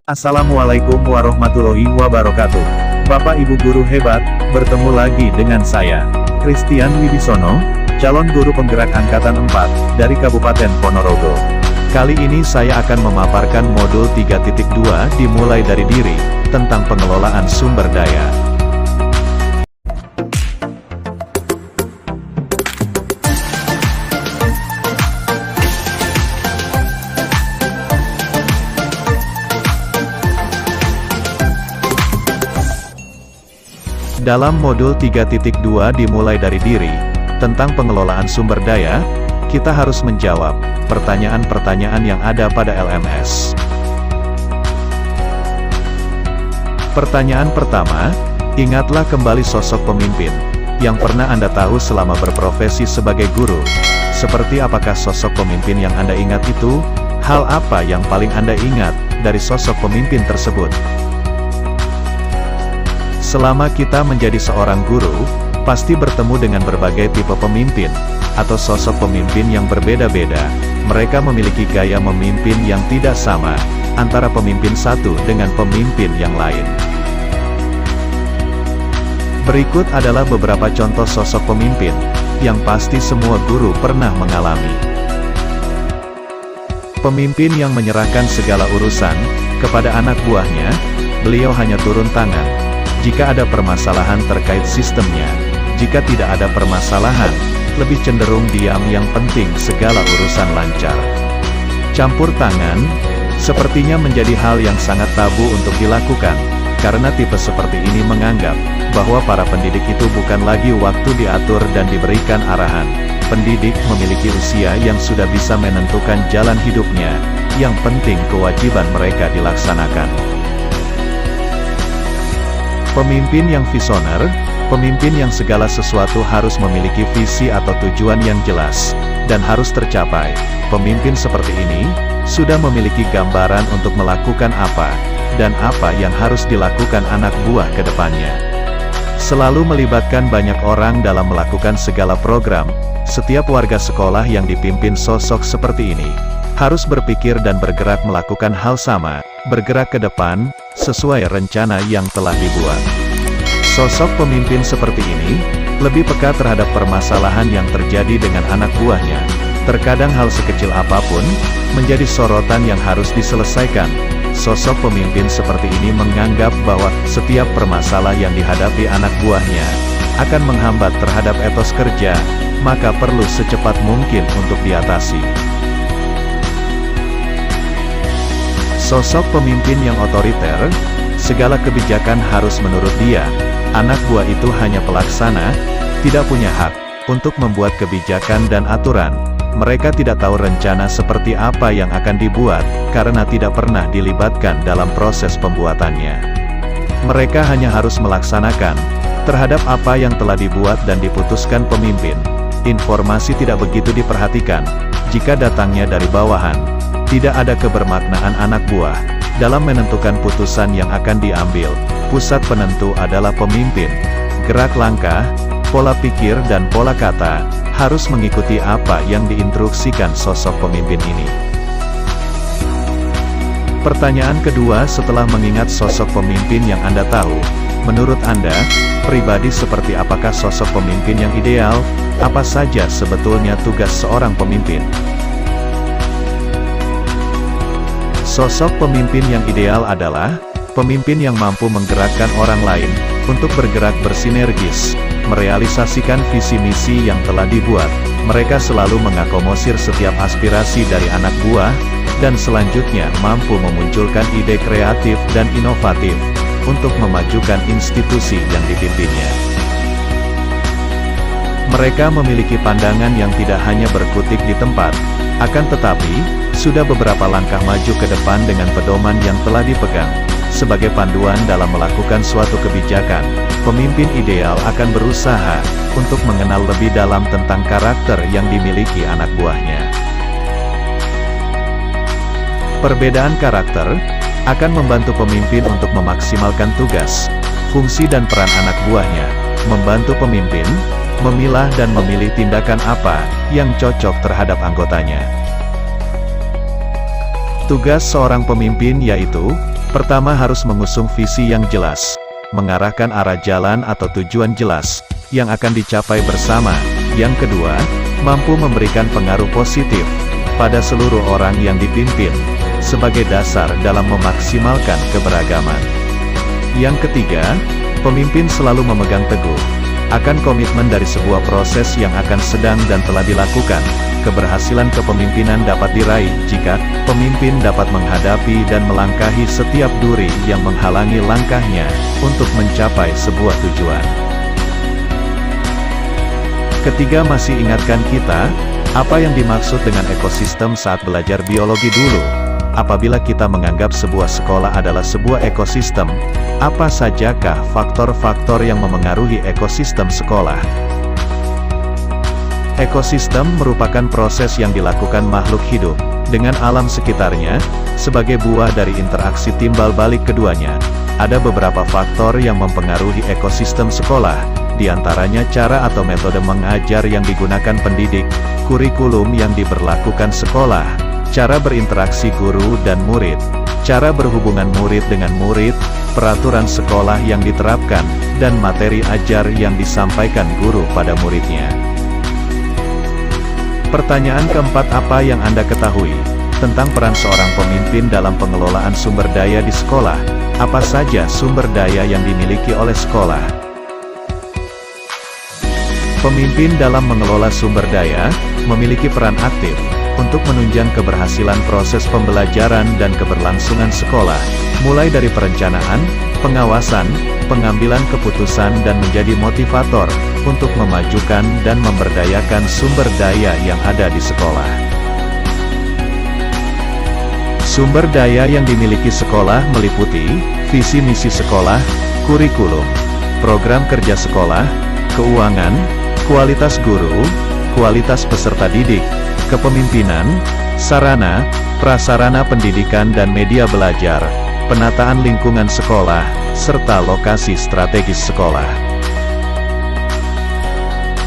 Assalamualaikum warahmatullahi wabarakatuh. Bapak Ibu guru hebat, bertemu lagi dengan saya, Christian Wibisono, calon guru penggerak angkatan 4, dari Kabupaten Ponorogo. Kali ini saya akan memaparkan modul 3.2 dimulai dari diri, tentang pengelolaan sumber daya. Dalam modul 3.2 dimulai dari diri, tentang pengelolaan sumber daya, kita harus menjawab pertanyaan-pertanyaan yang ada pada LMS. Pertanyaan pertama, ingatlah kembali sosok pemimpin yang pernah Anda tahu selama berprofesi sebagai guru. Seperti apakah sosok pemimpin yang Anda ingat itu? Hal apa yang paling Anda ingat dari sosok pemimpin tersebut? Selama kita menjadi seorang guru, pasti bertemu dengan berbagai tipe pemimpin, atau sosok pemimpin yang berbeda-beda. Mereka memiliki gaya memimpin yang tidak sama, antara pemimpin satu dengan pemimpin yang lain. Berikut adalah beberapa contoh sosok pemimpin, yang pasti semua guru pernah mengalami. Pemimpin yang menyerahkan segala urusan, kepada anak buahnya, beliau hanya turun tangan jika ada permasalahan terkait sistemnya. Jika tidak ada permasalahan, lebih cenderung diam, yang penting segala urusan lancar. Campur tangan, sepertinya menjadi hal yang sangat tabu untuk dilakukan, karena tipe seperti ini menganggap, bahwa para pendidik itu bukan lagi waktu diatur dan diberikan arahan. Pendidik memiliki usia yang sudah bisa menentukan jalan hidupnya, yang penting kewajiban mereka dilaksanakan. Pemimpin yang visioner, pemimpin yang segala sesuatu harus memiliki visi atau tujuan yang jelas, dan harus tercapai. Pemimpin seperti ini, sudah memiliki gambaran untuk melakukan apa, dan apa yang harus dilakukan anak buah ke depannya. Selalu melibatkan banyak orang dalam melakukan segala program. Setiap warga sekolah yang dipimpin sosok seperti ini, harus berpikir dan bergerak melakukan hal sama, bergerak ke depan, sesuai rencana yang telah dibuat. Sosok pemimpin seperti ini, lebih peka terhadap permasalahan yang terjadi dengan anak buahnya. Terkadang hal sekecil apapun, menjadi sorotan yang harus diselesaikan. Sosok pemimpin seperti ini menganggap bahwa, setiap permasalahan yang dihadapi anak buahnya, akan menghambat terhadap etos kerja, maka perlu secepat mungkin untuk diatasi. Sosok pemimpin yang otoriter, segala kebijakan harus menurut dia. Anak buah itu hanya pelaksana, tidak punya hak untuk membuat kebijakan dan aturan. Mereka tidak tahu rencana seperti apa yang akan dibuat, karena tidak pernah dilibatkan dalam proses pembuatannya. Mereka hanya harus melaksanakan terhadap apa yang telah dibuat dan diputuskan pemimpin. Informasi tidak begitu diperhatikan jika datangnya dari bawahan. Tidak ada kebermaknaan anak buah dalam menentukan putusan yang akan diambil. Pusat penentu adalah pemimpin. Gerak langkah, pola pikir dan pola kata harus mengikuti apa yang diinstruksikan sosok pemimpin ini. Pertanyaan kedua, setelah mengingat sosok pemimpin yang Anda tahu, menurut Anda, pribadi seperti apakah sosok pemimpin yang ideal? Apa saja sebetulnya tugas seorang pemimpin? Sosok pemimpin yang ideal adalah pemimpin yang mampu menggerakkan orang lain untuk bergerak bersinergis, merealisasikan visi misi yang telah dibuat. Mereka selalu mengakomodir setiap aspirasi dari anak buah, dan selanjutnya mampu memunculkan ide kreatif dan inovatif untuk memajukan institusi yang dipimpinnya. Mereka memiliki pandangan yang tidak hanya berkutik di tempat, akan tetapi sudah beberapa langkah maju ke depan dengan pedoman yang telah dipegang. Sebagai panduan dalam melakukan suatu kebijakan, pemimpin ideal akan berusaha untuk mengenal lebih dalam tentang karakter yang dimiliki anak buahnya. Perbedaan karakter akan membantu pemimpin untuk memaksimalkan tugas. Fungsi dan peran anak buahnya, membantu pemimpin, memilah dan memilih tindakan apa yang cocok terhadap anggotanya. Tugas seorang pemimpin yaitu, pertama harus mengusung visi yang jelas, mengarahkan arah jalan atau tujuan jelas, yang akan dicapai bersama. Yang kedua, mampu memberikan pengaruh positif pada seluruh orang yang dipimpin, sebagai dasar dalam memaksimalkan keberagaman. Yang ketiga, pemimpin selalu memegang teguh akan komitmen dari sebuah proses yang akan sedang dan telah dilakukan. Keberhasilan kepemimpinan dapat diraih jika pemimpin dapat menghadapi dan melangkahi setiap duri yang menghalangi langkahnya untuk mencapai sebuah tujuan. Ketiga, masih ingatkan kita, apa yang dimaksud dengan ekosistem saat belajar biologi dulu? Apabila kita menganggap sebuah sekolah adalah sebuah ekosistem, apa sajakah faktor-faktor yang memengaruhi ekosistem sekolah? Ekosistem merupakan proses yang dilakukan makhluk hidup dengan alam sekitarnya, sebagai buah dari interaksi timbal balik keduanya. Ada beberapa faktor yang mempengaruhi ekosistem sekolah, diantaranya cara atau metode mengajar yang digunakan pendidik, kurikulum yang diberlakukan sekolah, cara berinteraksi guru dan murid, cara berhubungan murid dengan murid, peraturan sekolah yang diterapkan, dan materi ajar yang disampaikan guru pada muridnya. Pertanyaan keempat, apa yang Anda ketahui tentang peran seorang pemimpin dalam pengelolaan sumber daya di sekolah? Apa saja sumber daya yang dimiliki oleh sekolah? Pemimpin dalam mengelola sumber daya memiliki peran aktif untuk menunjang keberhasilan proses pembelajaran dan keberlangsungan sekolah, mulai dari perencanaan, pengawasan, pengambilan keputusan dan menjadi motivator untuk memajukan dan memberdayakan sumber daya yang ada di sekolah. Sumber daya yang dimiliki sekolah meliputi visi misi sekolah, kurikulum, program kerja sekolah, keuangan, kualitas guru, kualitas peserta didik, kepemimpinan, sarana, prasarana pendidikan dan media belajar, penataan lingkungan sekolah, serta lokasi strategis sekolah.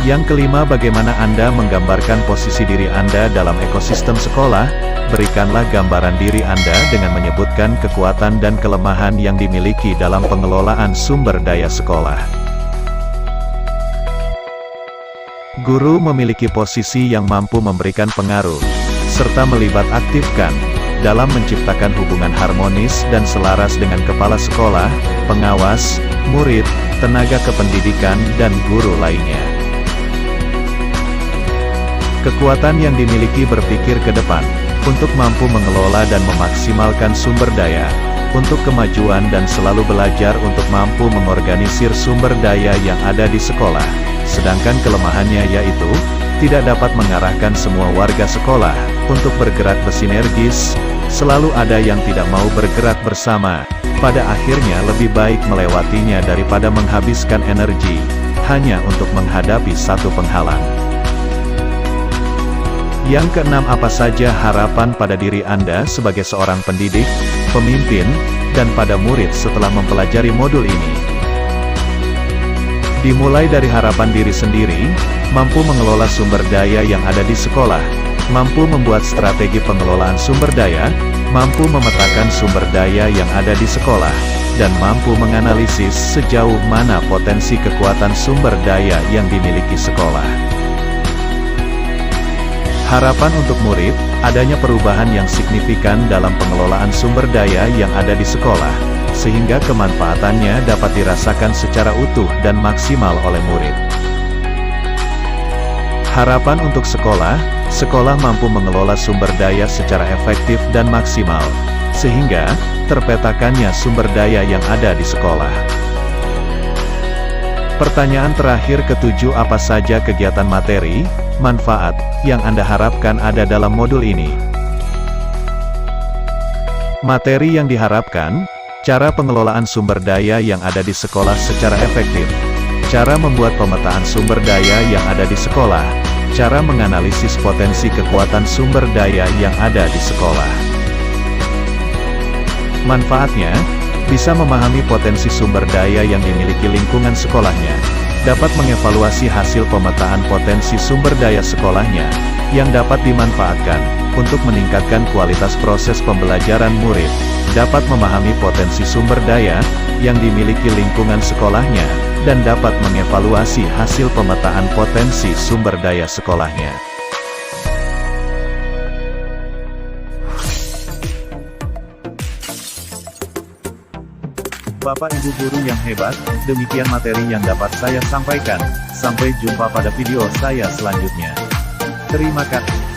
Yang kelima, bagaimana Anda menggambarkan posisi diri Anda dalam ekosistem sekolah? Berikanlah gambaran diri Anda dengan menyebutkan kekuatan dan kelemahan yang dimiliki dalam pengelolaan sumber daya sekolah. Guru memiliki posisi yang mampu memberikan pengaruh, serta melibat aktifkan, dalam menciptakan hubungan harmonis dan selaras dengan kepala sekolah, pengawas, murid, tenaga kependidikan dan guru lainnya. Kekuatan yang dimiliki berpikir ke depan, untuk mampu mengelola dan memaksimalkan sumber daya, untuk kemajuan dan selalu belajar untuk mampu mengorganisir sumber daya yang ada di sekolah. Sedangkan kelemahannya yaitu, tidak dapat mengarahkan semua warga sekolah untuk bergerak bersinergis, selalu ada yang tidak mau bergerak bersama, pada akhirnya lebih baik melewatinya daripada menghabiskan energi, hanya untuk menghadapi satu penghalang. Yang keenam, apa saja harapan pada diri Anda sebagai seorang pendidik, pemimpin, dan pada murid setelah mempelajari modul ini? Dimulai dari harapan diri sendiri, mampu mengelola sumber daya yang ada di sekolah, mampu membuat strategi pengelolaan sumber daya, mampu memetakan sumber daya yang ada di sekolah, dan mampu menganalisis sejauh mana potensi kekuatan sumber daya yang dimiliki sekolah. Harapan untuk murid, adanya perubahan yang signifikan dalam pengelolaan sumber daya yang ada di sekolah, sehingga kemanfaatannya dapat dirasakan secara utuh dan maksimal oleh murid. Harapan untuk sekolah, sekolah mampu mengelola sumber daya secara efektif dan maksimal, sehingga terpetakannya sumber daya yang ada di sekolah. Pertanyaan terakhir ketujuh, apa saja kegiatan materi, manfaat, yang Anda harapkan ada dalam modul ini? Materi yang diharapkan, cara pengelolaan sumber daya yang ada di sekolah secara efektif, cara membuat pemetaan sumber daya yang ada di sekolah, cara menganalisis potensi kekuatan sumber daya yang ada di sekolah. Manfaatnya, bisa memahami potensi sumber daya yang dimiliki lingkungan sekolahnya, dapat mengevaluasi hasil pemetaan potensi sumber daya sekolahnya, yang dapat dimanfaatkan, untuk meningkatkan kualitas proses pembelajaran murid, dapat memahami potensi sumber daya, yang dimiliki lingkungan sekolahnya, dan dapat mengevaluasi hasil pemetaan potensi sumber daya sekolahnya. Bapak Ibu guru yang hebat, demikian materi yang dapat saya sampaikan. Sampai jumpa pada video saya selanjutnya. Terima kasih.